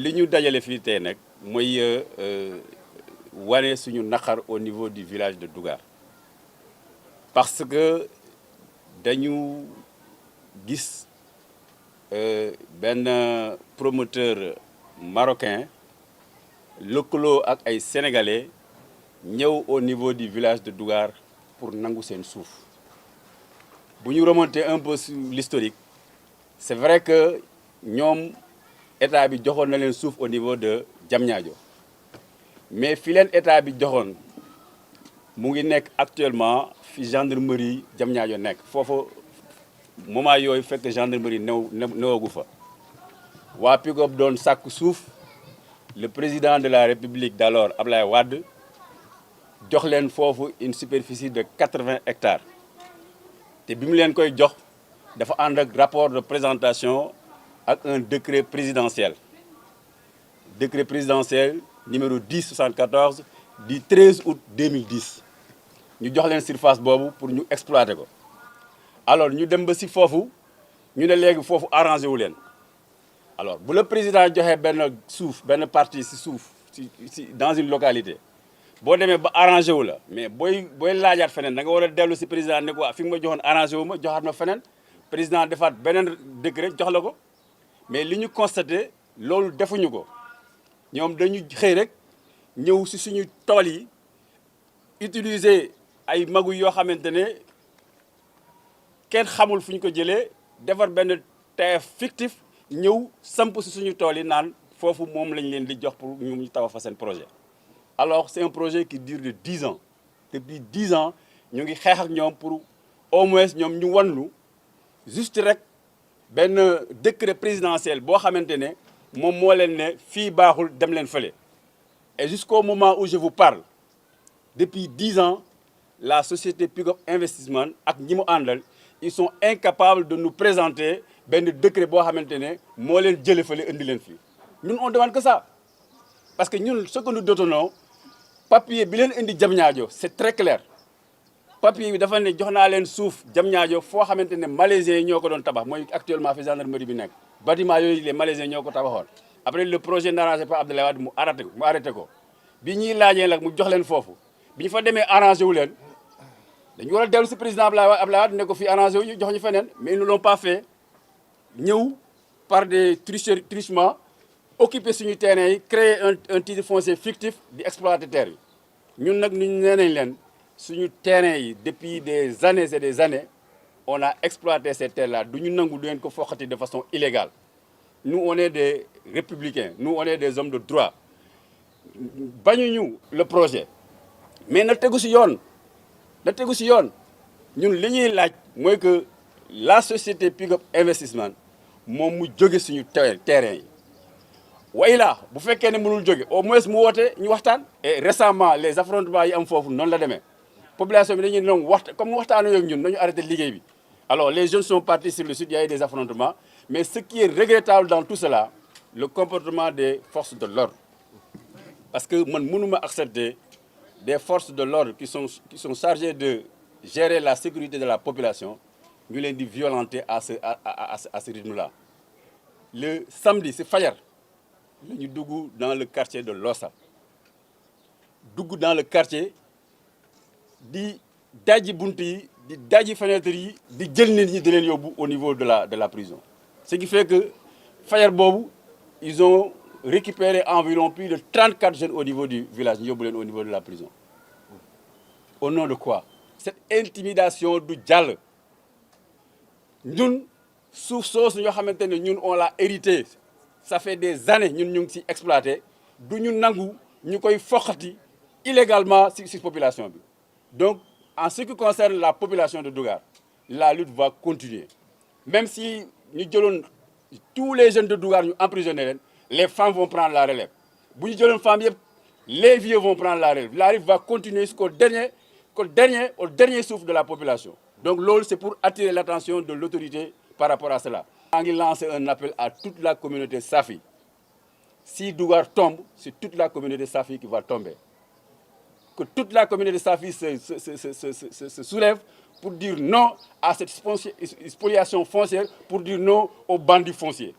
li ñu dajale fii tey nag mooy wane suñu naqar au niveau du village de Dougar parce que dañu gis benn promoteur marocain lëkkaloo ak ay sénégalais ñëw au niveau du village de Dougar pour nangu seen suuf bu ñu remonter un peu sur l'historique c'est vrai que ñoom état bi joxoon na leen suuf au niveau de Diamniadio mais fi leen état bi joxoon mu ngi nekk actuellement fi gendarmerie Diamniadio nekk foofu moment yooyu fekk gendarmerie newagu fa waa PIGOP doon sàkku suuf le président de la république d'alors Ablaye Wade jox leen foofu une superficie de 80 hectares te bi mu leen koy jox dafa ànd ak rapport de présentation ak un décret présidentiel numéro 1074 du 13 août 2010 ñu jox leen surface boobu pour ñu exploiter ko alors ñu dem ba si foofu ñu ne léegi foofu arrangé wu leen alors bu le président joxee benn suuf benn partie si suuf si dans une localité boo demee ba arrangé wu la mais booy laajaat feneen da nga war a dellu si président ne ko fi nga ma joxoon arrangé wu ma joxaat ma feneen président defaat beneen décret jox la ko mais li ñu constaté loolu defuñu ko ñoom dañu xëy rek ñëw si suñu tool yi utiliser ay magu yoo xamante ne kenn xamul fu ñu ko jëlee defar benn terre fictif ñëw samp si suñu tool yi naan foofu moom lañ leen di jox pour ñu tabax fa seen projet. alors c'est un projet qui dure de 10 ans depuis 10 ans ñu ngi xeex ak ñoom pour au moins ñoom ñu wanlu juste rek benn décret présidentiel boo xamante ne moom moo leen ne fii baaxul dem leen fële. et jusqu'au moment où je vous parle depuis 10 ans la société PIGOP Investissement ak ñi mu àndal ils sont incapables de nous présenter benn décret boo xamante ne moo leen jële fële indi leen fii ñun on demande que ça parce que ñun ce que nous détenons papier bi leen indi Diamniadio c'est très clair papier bi dafa ne jox naa leen suuf Diamniadio foo xamante ne malaisiens yi ñoo ko doon tabax mooy actuellement fi gendarmerie bi nekk bâtiment yooyu les malaisiens ñoo ko tabaxoon après le projet n'arrangé pas Abdoulaye Wade mu arrêté ko bi ñuy laajee nag mu jox leen foofu bi ñu fa demee arrangé wu leen dañu war a dellu si président Abdoulaye Wade ne ko fii arrangé wu ñu jox ñu feneen mais ils ne l'ont pas fait ñëw par des truchements occuper suñu terrain yi créer un titre foncier fictif di exploiter terre yi ñun nag ñu nee nañ leen suñu terrain yi depuis des années et des années on a exploité ces terres là du ñu nangu du ngeen ko foqati de façon illégale nous on est des républicains nous on est des hommes de droit bañuñu le projet mais na tegu si yoon ñun li ñuy laaj mooy que la société PIGOP Investissement moom mu jóge suñu terrain yi way la bu fekkee ne mënul jóge au moins mu woote ñu waxtaan. et récemment les affrontements yi am foofu noonu la demee population bi dañuy nangu comme waxtaanoo ak ñun nañu arrêté liggéey bi alors les jeunes sont partis sur le sud, il y a eu des affrontements mais ce qui est regrettable dans tout cela le comportement des forces de l'ordre parce que man mënuma accepter des forces de l'ordre qui sont chargées de gérer la sécurité de la population ñu leen di violenter à ce rythme-là. Le samedi c'est fajar la ñu dugg dans le quartier de Lossa dugg dans le quartier di dajji bunt yi di dajji fenêtre yi di jël nit ñi di leen yóbbu au niveau de la prison. Ce qui fait que fajar boobu ils ont récupéré environ plus de 34 jeunes au niveau du village ñu yóbbu leen au niveau de la prison. Au nom de quoi? Cette intimidation du jàll ñun suuf soosu ñoo xamante ne ñun on l'a hérité ça fait des années ñun ñu ngi ci exploité du ñu nangu ñu koy foqati illégalement ci population bi. Donc en ce qui concerne la population de Dougar la lutte va continuer même si ñu jëloon tous les jeunes de Dougar ñu emprisonné leen les femmes vont prendre la relève bu ñu jëloon femmes yëpp les vieux vont prendre la relève. La lutte va continuer jusqu'au dernier souffle de la population. Donc loolu c'est pour attirer l'attention de l'autorité par rapport à cela. maa ngi lancer un appel à toute la communauté Safi. Si Dougar tombe, c'est toute la communauté Safi qui va tomber. Que toute la communauté Safi se soulève pour dire non à cette spoliation foncière, pour dire non aux bandits fonciers.